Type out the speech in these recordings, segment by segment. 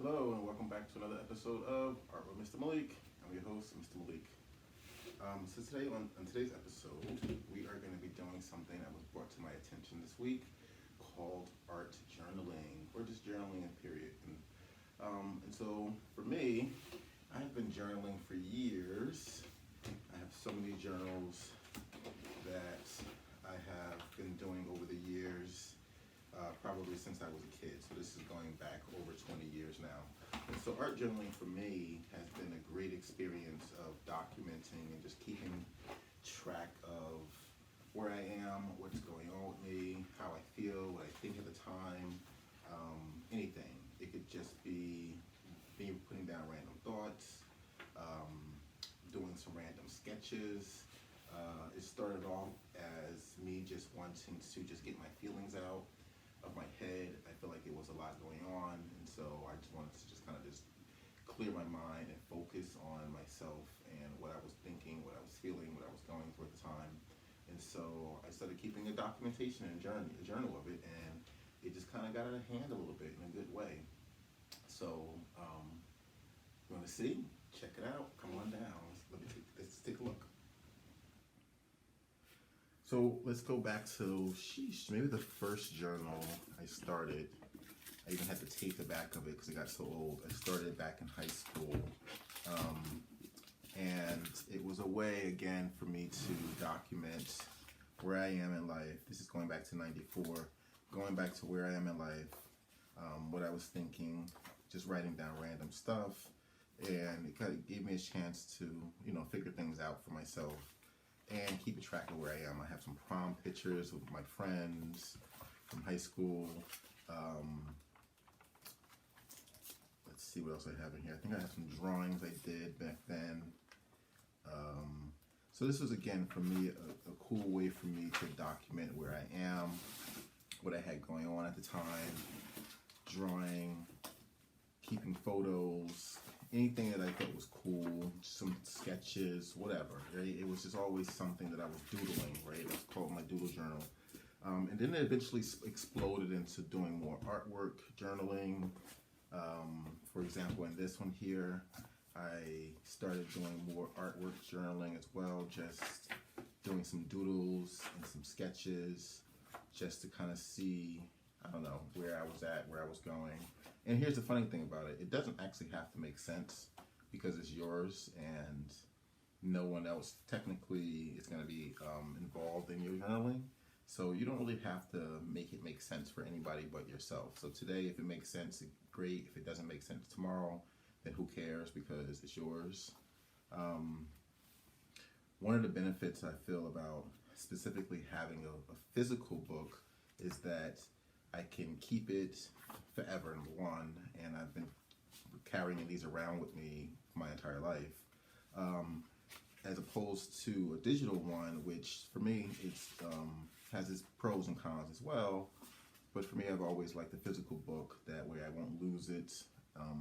Hello and welcome back to another episode of Art with Mr. Malik. I'm your host, Mr. Malik. So today on today's episode, we are going to be doing something that was brought to my attention this week called art journaling, or just journaling in period. And so for me, I've been journaling for years. I have so many journals that I have been doing over the years. Probably since I was a kid, so this is going back over 20 years now. And so art journaling for me has been a great experience of documenting and just keeping track of where I am, what's going on with me, how I feel, what I think at the time, anything. It could just be me putting down random thoughts, doing some random sketches. It started off as me just wanting to just get my feelings out of my head. I feel like it was a lot going on, and so I just wanted to just kind of just clear my mind and focus on myself and what I was thinking, what I was feeling, what I was going through at the time. And so I started keeping a documentation and a journal of it, and it just kind of got out of hand a little bit in a good way. So you want to see? Check it out. Come on down. Let's take a look. So let's go back to, maybe the first journal I started. I even had to tape the back of it because it got so old. I started back in high school. And it was a way, again, for me to document where I am in life. This is going back to 94. Going back to where I am in life, what I was thinking, just writing down random stuff. And it kind of gave me a chance to, figure things out for myself and keep a track of where I am. I have some prom pictures with my friends from high school. Let's see what else I have in here. I think I have some drawings I did back then. So this was, again, for me, a cool way for me to document where I am, what I had going on at the time, drawing, keeping photos, anything that I thought was cool, some sketches, whatever, right? It was just always something that I was doodling, right? It was called my doodle journal. And then it eventually exploded into doing more artwork, journaling. For example, in this one here, I started doing more artwork journaling as well, just doing some doodles and some sketches, just to kind of see, I don't know, where I was at, where I was going. And here's the funny thing about it. It doesn't actually have to make sense because it's yours and no one else technically is going to be involved in your journaling. So you don't really have to make it make sense for anybody but yourself. So today, if it makes sense, great. If it doesn't make sense tomorrow, then who cares, because it's yours. One of the benefits I feel about specifically having a physical book is that I can keep it forever, number one, and I've been carrying these around with me my entire life, as opposed to a digital one, which for me it's has its pros and cons as well. But for me, I've always liked the physical book. That way I won't lose it,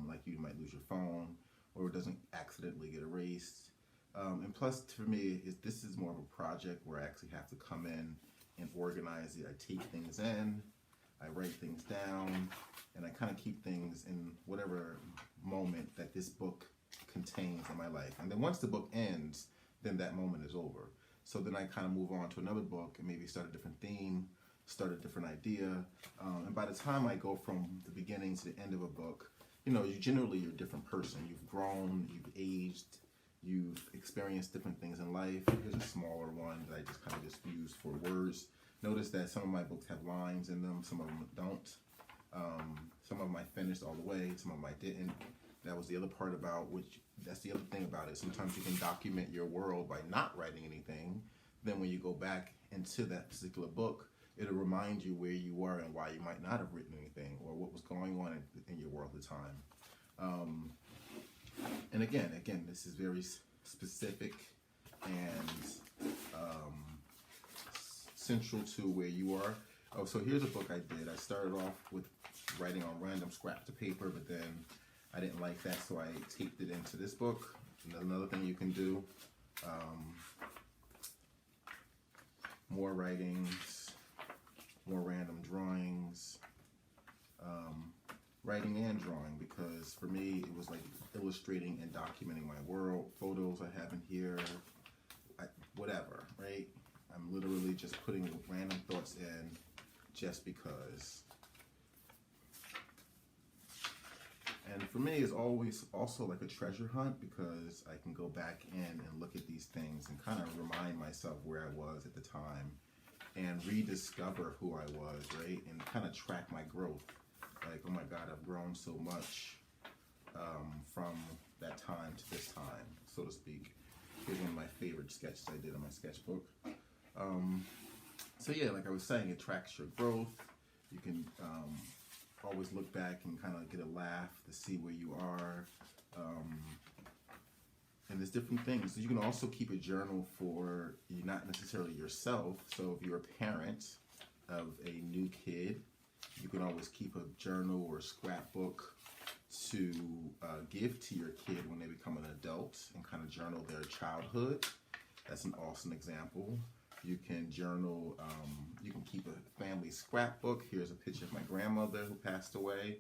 like you might lose your phone, or it doesn't accidentally get erased. And plus, for me, this is more of a project where I actually have to come in and organize it. I take things in, I write things down, and I kind of keep things in whatever moment that this book contains in my life. And then once the book ends, then that moment is over. So then I kind of move on to another book and maybe start a different theme, start a different idea. And by the time I go from the beginning to the end of a book, you're a different person. You've grown, you've aged, you've experienced different things in life. Here's a smaller one that I just kind of just use for words. Notice that some of my books have lines in them, some of them don't. Some of them I finished all the way, some of them I didn't. That was the other part about that's the other thing about it. Sometimes you can document your world by not writing anything. Then when you go back into that particular book, it'll remind you where you were and why you might not have written anything, or what was going on in your world at the time. And again, this is very specific and central to where you are. Oh, so here's a book I did. I started off with writing on random scraps of paper, but then I didn't like that, so I taped it into this book. Another thing you can do, more writings, more random drawings, writing and drawing, because for me it was like illustrating and documenting my world, photos I have in here, whatever, right? I'm literally just putting random thoughts in just because. And for me, it's always also like a treasure hunt, because I can go back in and look at these things and kind of remind myself where I was at the time and rediscover who I was, right? And kind of track my growth. Like, oh my God, I've grown so much from that time to this time, so to speak. Here's one of my favorite sketches I did in my sketchbook. So yeah, like I was saying, it tracks your growth. You can always look back and kind of get a laugh to see where you are. And there's different things. So you can also keep a journal for you, not necessarily yourself. So if you're a parent of a new kid, you can always keep a journal or a scrapbook to give to your kid when they become an adult and kind of journal their childhood. That's an awesome example. You can journal, you can keep a family scrapbook. Here's a picture of my grandmother who passed away.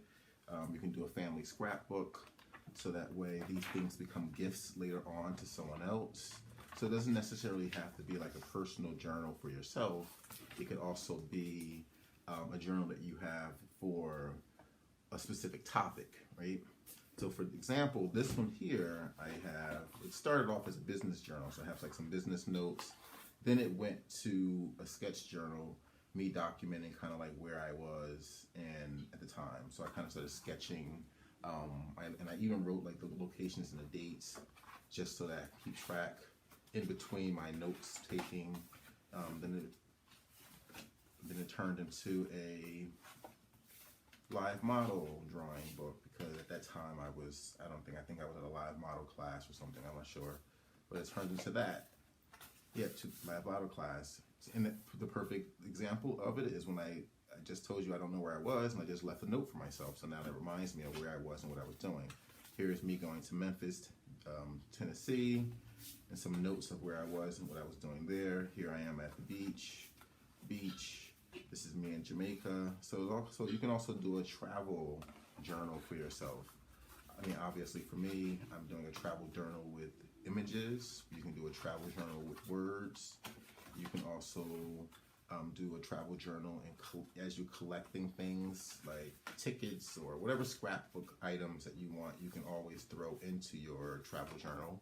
You can do a family scrapbook, so that way these things become gifts later on to someone else. So it doesn't necessarily have to be like a personal journal for yourself. It could also be a journal that you have for a specific topic, right? So for example, this one here, it started off as a business journal. So I have like some business notes. Then it went to a sketch journal, me documenting kind of like where I was and at the time. So I kind of started sketching, and I even wrote like the locations and the dates, just so that I could keep track in between my notes taking. Then it turned into a live model drawing book, because at that time I think I was at a live model class or something, I'm not sure, but it turned into that. Yeah, to live model class. And the perfect example of it is when I just told you I don't know where I was, and I just left a note for myself. So now that reminds me of where I was and what I was doing. Here's me going to Memphis, Tennessee, and some notes of where I was and what I was doing there. Here I am at the beach. This is me in Jamaica. So you can also do a travel journal for yourself. I mean, obviously for me, I'm doing a travel journal with images. You can do a travel journal with words. You can also do a travel journal and as you're collecting things like tickets or whatever scrapbook items that you want, you can always throw into your travel journal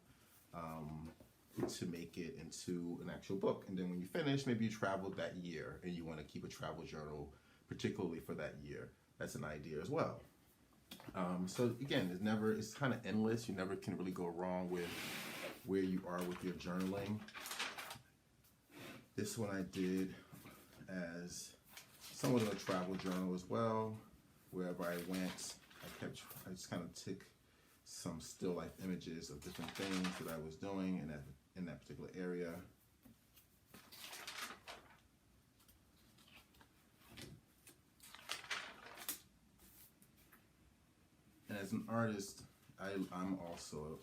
to make it into an actual book. And then when you finish, maybe you traveled that year and you want to keep a travel journal particularly for that year. That's an idea as well. So again, it's kind of endless. You never can really go wrong with where you are with your journaling. This one I did as somewhat of a travel journal as well. Wherever I went, I just kind of took some still life images of different things that I was doing in that particular area. And as an artist, I'm also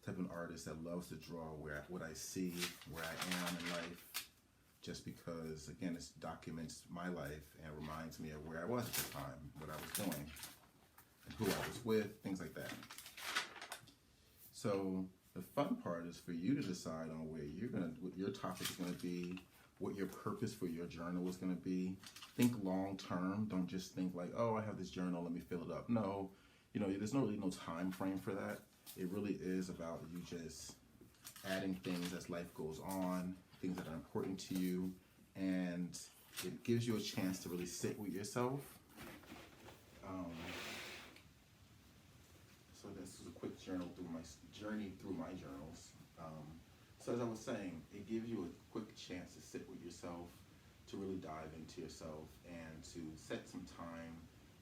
the type of artist that loves to draw what I see, where I am in life, just because, again, it documents my life and reminds me of where I was at the time, what I was doing, and who I was with, things like that. So the fun part is for you to decide on what your topic is going to be, what your purpose for your journal is going to be. Think long term. Don't just think like, oh, I have this journal, let me fill it up. No, there's really no time frame for that. It really is about you just adding things as life goes on, things that are important to you, and it gives you a chance to really sit with yourself. So this is a quick journey through my journals. So as I was saying, it gives you a quick chance to sit with yourself, to really dive into yourself, and to set some time,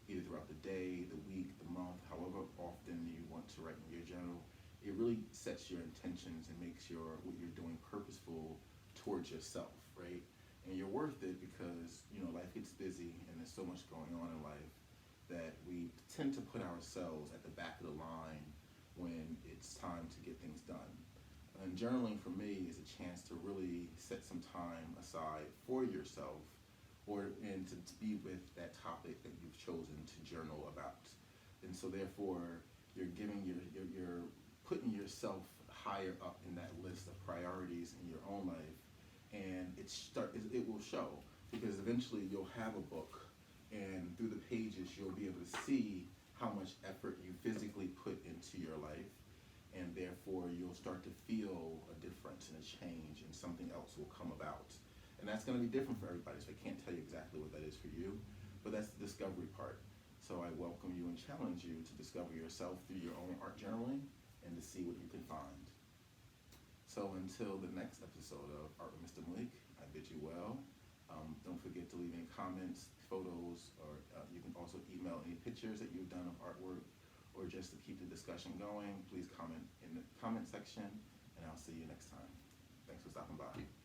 either throughout the day, the week, the month, however often you want to write in your journal. It really sets your intentions and makes what you're doing purposeful towards yourself, right? And you're worth it because, life gets busy and there's so much going on in life that we tend to put ourselves at the back of the line when it's time to get things done. And journaling for me is a chance to really set some time aside for yourself and to be with that topic that you've chosen to journal about. And so therefore, you're putting yourself higher up in that list of priorities in your own life, and it will show, because eventually you'll have a book, and through the pages you'll be able to see how much effort you physically put into your life, and therefore you'll start to feel a difference and a change, and something else will come about. And that's going to be different for everybody, so I can't tell you exactly what that is for you, but that's the discovery part. So I welcome you and challenge you to discover yourself through your own art journaling and to see what you can find. So until the next episode of Art with Mr. Malik, I bid you well. Don't forget to leave any comments, photos, or you can also email any pictures that you've done of artwork, or just to keep the discussion going. Please comment in the comment section, and I'll see you next time. Thanks for stopping by.